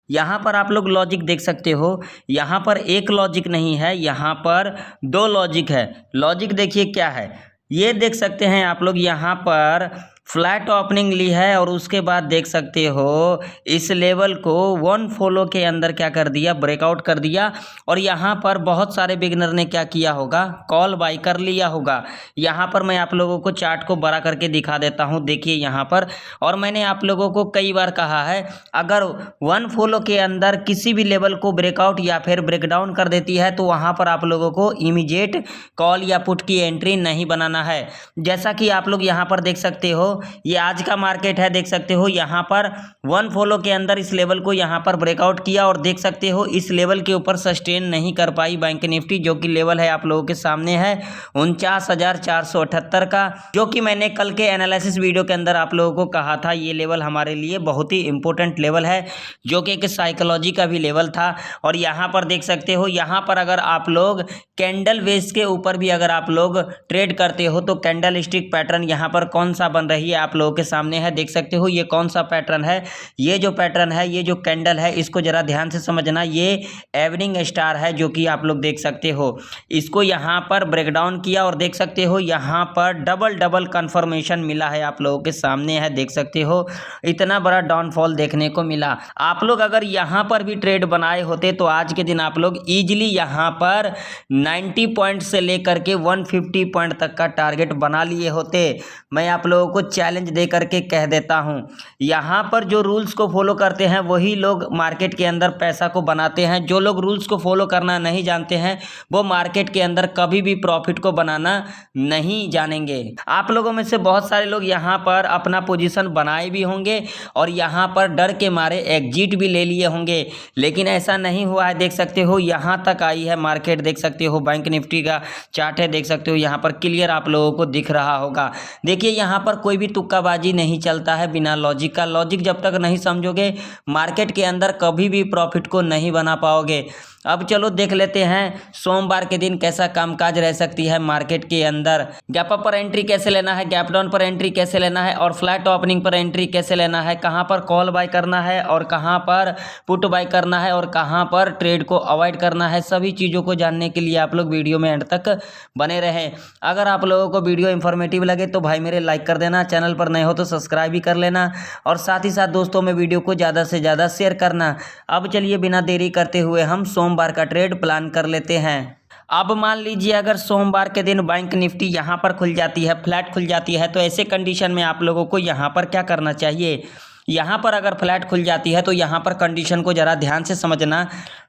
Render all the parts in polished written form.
यहाँ पर आप लोग लॉजिक देख सकते हो, यहाँ पर एक लॉजिक नहीं है, यहाँ पर दो लॉजिक है। लॉजिक देखिए क्या है, ये देख सकते हैं आप लोग, यहाँ पर फ्लैट ओपनिंग ली है और उसके बाद देख सकते हो इस लेवल को वन फॉलो के अंदर क्या कर दिया, ब्रेकआउट कर दिया। और यहाँ पर बहुत सारे बिगनर ने क्या किया होगा, कॉल बाई कर लिया होगा। यहाँ पर मैं आप लोगों को चार्ट को बड़ा करके दिखा देता हूँ, देखिए यहाँ पर। और मैंने आप लोगों को कई बार कहा है, अगर वन फॉलो के अंदर किसी भी लेवल को ब्रेकआउट या फिर ब्रेकडाउन कर देती है तो वहाँ पर आप लोगों को इमीडिएट कॉल या पुट की एंट्री नहीं बनाना है। जैसा कि आप लोग यहाँ पर देख सकते हो, ये आज का मार्केट है, देख सकते हो यहाँ पर वन फॉलो के अंदर इस लेवल को यहाँ पर ब्रेकआउट किया और देख सकते हो इस लेवल के ऊपर सस्टेन नहीं कर पाई बैंक निफ्टी, जो कि लेवल है आप लोगों के सामने है 49,478 का, जो कि मैंने कल के एनालिसिस वीडियो के अंदर आप लोगों को कहा था ये लेवल हमारे लिए बहुत ही इंपॉर्टेंट लेवल है, जो कि एक साइकोलॉजी का भी लेवल था। और यहाँ पर देख सकते हो, यहाँ पर अगर आप लोग कैंडल बेस के ऊपर भी अगर आप लोग ट्रेड करते हो तो कैंडल स्टिक पैटर्न यहाँ पर कौन सा बन रही है आप लोगों के सामने है, देख सकते हो ये कौन सा पैटर्न है। ये जो पैटर्न है, ये जो कैंडल है, इसको जरा ध्यान से समझना, ये इवनिंग स्टार है, जो कि आप लोग देख सकते हो इसको यहाँ पर ब्रेकडाउन किया और देख सकते हो यहाँ पर डबल कंफर्मेशन मिला है आप लोगों के सामने है, देख सकते हो इतना बड़ा डाउनफॉल देखने को मिला। आप लोग अगर यहाँ पर भी ट्रेड बनाए होते तो आज के दिन आप लोग इजीली यहाँ पर 90 पॉइंट से लेकर के 150 पॉइंट तक का टारगेट बना लिए होते। मैं आप लोगों को चैलेंज दे करके कह देता हूं, यहाँ पर जो रूल्स को फॉलो करते हैं वही लोग मार्केट के अंदर पैसा को बनाते हैं। जो लोग रूल्स को फॉलो करना नहीं जानते हैं वो मार्केट के अंदर कभी भी प्रॉफिट को बनाना नहीं जानेंगे। आप लोगों में से बहुत सारे लोग यहाँ पर अपना पोजीशन बनाए भी होंगे और यहाँ पर डर के मारे एग्जिट भी ले लिए होंगे, लेकिन ऐसा नहीं हुआ है। देख सकते हो यहाँ तक आई है मार्केट, देख सकते हो बैंक निफ्टी का चार्ट है, देख सकते हो यहाँ पर क्लियर आप लोगों को दिख रहा होगा। देखिए यहाँ पर कोई भी तुक्काबाजी नहीं चलता है बिना लॉजिक का। लॉजिक जब तक नहीं समझोगे मार्केट के अंदर कभी भी प्रॉफिट को नहीं बना पाओगे। अब चलो देख लेते हैं सोमवार के दिन कैसा कामकाज रह सकती है मार्केट के अंदर। गैप अप पर एंट्री कैसे लेना है, गैप डाउन पर एंट्री कैसे लेना है और फ्लैट ओपनिंग पर एंट्री कैसे लेना है, कहां पर कॉल बाय करना है और कहां पर पुट बाय करना है और कहां पर ट्रेड को अवॉइड करना है, सभी चीज़ों को जानने के लिए आप लोग वीडियो में एंड तक बने रहें। अगर आप लोगों को वीडियो इंफॉर्मेटिव लगे तो भाई मेरे लाइक कर देना, चैनल पर नए हो तो सब्सक्राइब भी कर लेना और साथ ही साथ दोस्तों में वीडियो को ज़्यादा से ज़्यादा शेयर करना। अब चलिए बिना देरी करते हुए हम सोमवार का ट्रेड प्लान कर लेते हैं। अब मान लीजिए अगर सोमवार के दिन बैंक निफ्टी यहाँ पर खुल जाती है, फ्लैट खुल जाती है, तो ऐसे कंडीशन में आप लोगों को यहाँ पर क्या करना चाहिए। यहाँ पर अगर फ्लैट खुल जाती है तो यहाँ पर कंडीशन को ज़रा ध्यान से समझना।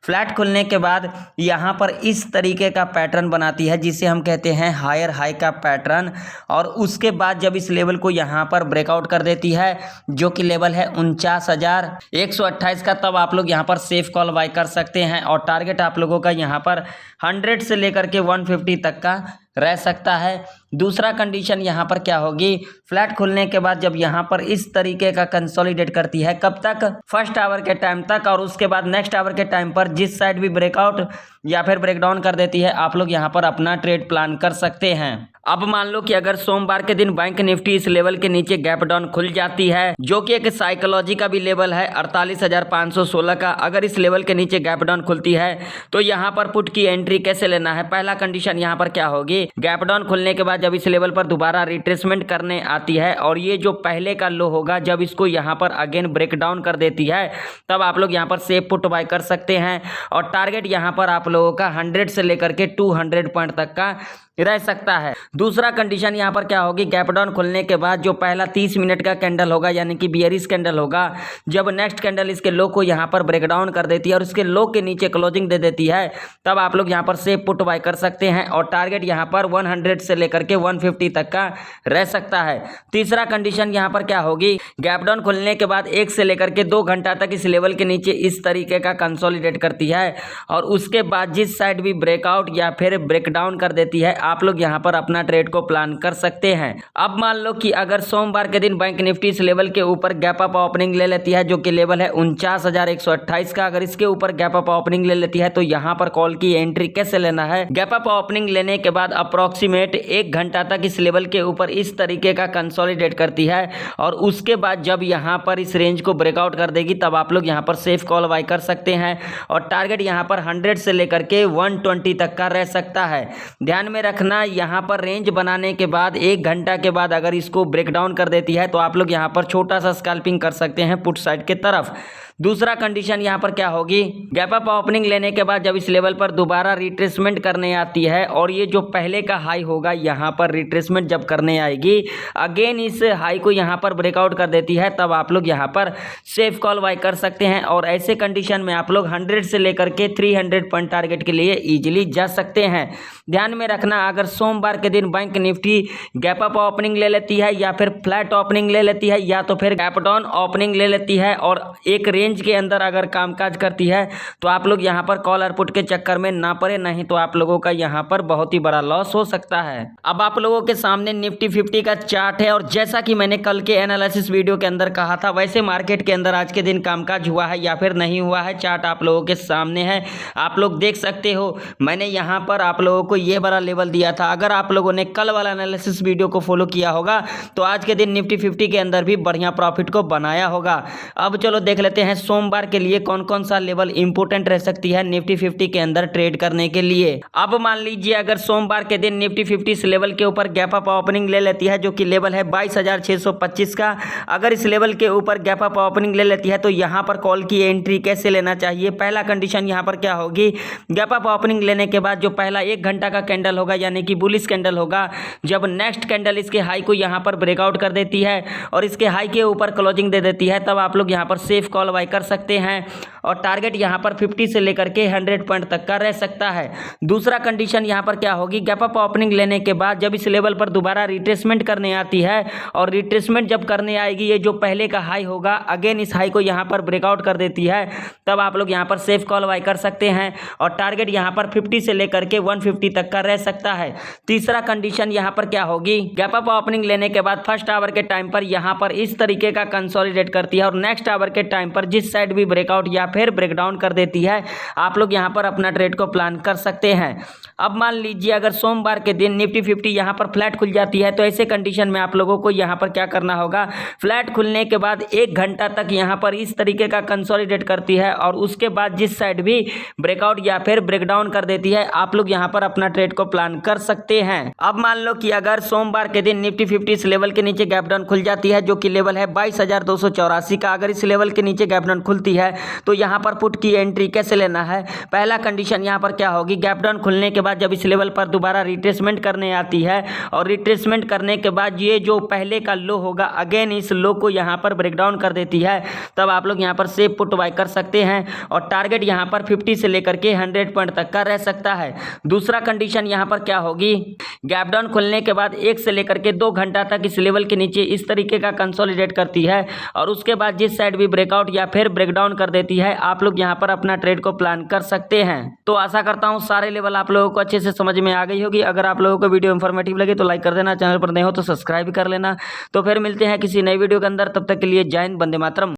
फ्लैट खुलने के बाद यहाँ पर इस तरीके का पैटर्न बनाती है जिसे हम कहते हैं हायर हाई का पैटर्न, और उसके बाद जब इस लेवल को यहाँ पर ब्रेकआउट कर देती है जो कि लेवल है 49,128 का, तब आप लोग यहाँ पर सेफ कॉल बाय कर सकते हैं और टारगेट आप लोगों का यहाँ पर 100 से लेकर के 150 तक का रह सकता है। दूसरा कंडीशन यहाँ पर क्या होगी, फ्लैट खुलने के बाद जब यहाँ पर इस तरीके का कंसोलिडेट करती है, कब तक, फर्स्ट आवर के टाइम तक, और उसके बाद नेक्स्ट आवर के टाइम पर जिस साइड भी ब्रेकआउट या फिर ब्रेकडाउन कर देती है आप लोग यहाँ पर अपना ट्रेड प्लान कर सकते हैं। अब मान लो कि अगर सोमवार के दिन बैंक निफ्टी इस लेवल के नीचे गैप डाउन खुल जाती है जो कि एक साइकोलॉजी का भी लेवल है 48,516 का, अगर इस लेवल के नीचे गैप डाउन खुलती है तो यहाँ पर पुट की एंट्री कैसे लेना है। पहला कंडीशन यहाँ पर क्या होगी, गैप डाउन खुलने के बाद जब इस लेवल पर दोबारा रिट्रेसमेंट करने आती है और ये जो पहले का लो होगा जब इसको यहाँ पर अगेन ब्रेक डाउन कर देती है तब आप लोग यहाँ पर सेफ पुट बाय कर सकते हैं और टारगेट यहाँ पर आप लोगों का 100 से लेकर के 200 पॉइंट तक का रह सकता है। दूसरा कंडीशन यहाँ पर क्या होगी, गैप डाउन खुलने के बाद जो पहला 30 मिनट का कैंडल होगा यानी कि बियरिश कैंडल होगा, जब नेक्स्ट कैंडल इसके लो को यहाँ पर ब्रेक डाउन कर देती है और इसके लो के नीचे क्लोजिंग दे देती है तब आप लोग यहाँ पर सेफ पुट बाय कर सकते हैं और टारगेट यहाँ पर 100 से लेकर के 150 तक का रह सकता है। तीसरा कंडीशन यहाँ पर क्या होगी, गैप डाउन खुलने के बाद 1 से लेकर के 2 घंटा तक इस लेवल के नीचे इस तरीके का कंसोलिडेट करती है और उसके बाद जिस साइड भी ब्रेकआउट या फिर ब्रेक डाउन कर देती है आप लोग यहाँ पर अपना ट्रेड को प्लान कर सकते हैं। अब मान लो कि अगर सोमवार के दिन बैंक निफ्टी इस लेवल के ऊपर गैप अप ओपनिंग ले लेती है जो कि लेवल है 49,128 का, अगर इसके ऊपर गैप अप ओपनिंग ले लेती है तो यहाँ पर कॉल की एंट्री कैसे लेना है। गैप अप ओपनिंग लेने के बाद अप्रॉक्सीमेट 1 घंटा तक इस लेवल के ऊपर इस तरीके का कंसोलिडेट करती है और उसके बाद जब यहाँ पर इस रेंज को ब्रेकआउट कर देगी तब आप लोग यहाँ पर सेफ कॉल बाय कर सकते हैं और टारगेट यहाँ पर 100 से लेकर के 120 तक का रह सकता है। ध्यान में रखना, यहाँ पर रेंज बनाने के बाद 1 घंटा के बाद अगर इसको ब्रेकडाउन कर देती है तो आप लोग यहाँ पर छोटा सा स्कैल्पिंग कर सकते हैं पुट साइड के तरफ। दूसरा कंडीशन यहाँ पर क्या होगी, गैप अप ओपनिंग लेने के बाद जब इस लेवल पर दोबारा रिट्रेसमेंट करने आती है और ये जो पहले का हाई होगा यहाँ पर रिट्रेसमेंट जब करने आएगी अगेन इस हाई को यहाँ पर ब्रेकआउट कर देती है तब आप लोग यहाँ पर सेफ कॉल बाय कर सकते हैं और ऐसे कंडीशन में आप लोग 100 से लेकर के 300 पॉइंट टारगेट के लिए ईजिली जा सकते हैं। ध्यान में रखना, अगर सोमवार के दिन bank Nifty gap up opening ले लेती है या फिर फ्लैट ओपनिंग ले लेती है या तो फिर गैप डाउन ओपनिंग ले लेती है और एक रेंज के अंदर अगर कामकाज करती है तो आप लोग यहाँ पर कॉल और पुट के चक्कर में ना पड़े, नहीं तो आप लोगों का यहाँ पर बहुत ही बड़ा लॉस हो सकता है। अब आप लोगों के सामने निफ्टी 50 का चार्ट है और जैसा कि मैंने कल के एनालिसिस वीडियो के अंदर कहा था वैसे मार्केट के अंदर आज के दिन कामकाज हुआ है या फिर नहीं हुआ है, चार्ट आप लोगों के सामने है, आप लोग देख सकते हो। मैंने यहाँ पर आप लोगों को ये बड़ा लेवल दिया था, अगर आप लोगों ने कल वाला एनालिसिस वीडियो को फॉलो किया होगा तो आज के दिन निफ्टी 50 के अंदर भी बढ़िया प्रॉफिट को बनाया होगा। अब चलो देख लेते हैं सोमवार के लिए कौन कौन सा लेवल इंपोर्टेंट रह सकती है निफ्टी 50 के अंदर ट्रेड करने के लिए। अब मान लीजिए अगर सोमवार के दिन निफ्टी 50 इस लेवल के ऊपर गैप अप ओपनिंग ले लेती है जो कि लेवल है 22,625 का, अगर इस लेवल के ऊपर गैप अप ओपनिंग ले लेती है तो यहाँ पर कॉल की एंट्री कैसे लेना चाहिए। पहला कंडीशन यहाँ पर क्या होगी, गैप अप ओपनिंग लेने के बाद जो पहला 1 घंटा का कैंडल होगा यानी कि बुलिश कैंडल होगा, जब नेक्स्ट कैंडल इसके हाई को यहाँ पर ब्रेकआउट कर देती है और इसके हाई के ऊपर क्लोजिंग दे देती है तब आप लोग यहाँ पर सेफ कॉल बाय कर सकते हैं और टारगेट यहाँ पर 50 से लेकर के 100 पॉइंट तक का रह सकता है। दूसरा कंडीशन यहाँ पर क्या होगी, गैप अप ओपनिंग लेने के बाद जब इस लेवल पर दोबारा रिट्रेसमेंट करने आती है और रिट्रेसमेंट जब करने आएगी ये जो पहले का हाई होगा अगेन इस हाई को यहाँ पर ब्रेकआउट कर देती है तब आप लोग यहाँ पर सेफ कॉल बाय कर सकते हैं और टारगेट यहाँ पर 50 से लेकर के 150 तक का रह सकता है। तीसरा कंडीशन यहाँ पर क्या होगी, गैप अप ओपनिंग लेने के बाद फर्स्ट आवर के टाइम पर यहाँ पर इस तरीके का कंसोलिडेट करती है और नेक्स्ट आवर के टाइम पर जिस साइड भी ब्रेकआउट या फिर ब्रेकडाउन कर देती है आप लोग यहाँ पर अपना ट्रेड को प्लान कर सकते हैं। अब मान लीजिए अगर सोमवार के दिन निफ्टी 50 यहाँ पर फ्लैट खुल जाती है तो ऐसे कंडीशन में आप लोगों को यहाँ पर क्या करना होगा, फ्लैट खुलने के बाद 1 घंटा तक यहाँ पर इस तरीके का कंसोलिडेट करती है और उसके बाद जिस साइड भी ब्रेकआउट या फिर ब्रेकडाउन कर देती है आप लोग यहाँ पर अपना ट्रेड को प्लान कर सकते हैं। अब मान लो कि अगर सोमवार के दिन निफ्टी 50 इस लेवल के नीचे गैप डाउन खुल जाती है जो कि लेवल है 22,284 का, अगर इस लेवल के नीचे गैप डाउन खुलती है तो यहाँ पर पुट की एंट्री कैसे लेना है। पहला कंडीशन यहाँ पर क्या होगी, गैप डाउन खुलने के बाद जब इस लेवल पर दोबारा रिट्रेसमेंट करने आती है और रिट्रेसमेंट करने के बाद ये जो पहले का लो होगा अगेन इस लो को यहाँ पर ब्रेकडाउन कर देती है तब आप लोग यहाँ पर सेफ पुट बाय कर सकते हैं और टारगेट यहाँ पर 50 से लेकर के 100 पॉइंट तक का रह सकता है। दूसरा कंडीशन यहाँ पर क्या होगी, गैप डाउन खुलने के बाद 1 से लेकर के 2 घंटा तक इस लेवल के नीचे इस तरीके का कंसोलिडेट करती है और उसके बाद जिस साइड भी ब्रेकआउट या फिर ब्रेकडाउन कर देती है आप लोग यहाँ पर अपना ट्रेड को प्लान कर सकते हैं। तो आशा करता हूँ सारे लेवल आप लोगों को अच्छे से समझ में आ गई होगी। अगर आप लोगों को वीडियो इन्फॉर्मेटिव लगे तो लाइक कर देना, चैनल पर नए हो तो सब्सक्राइब कर लेना। तो फिर मिलते हैं किसी नई वीडियो के अंदर, तब तक के लिए जय हिंद, वंदे मातरम।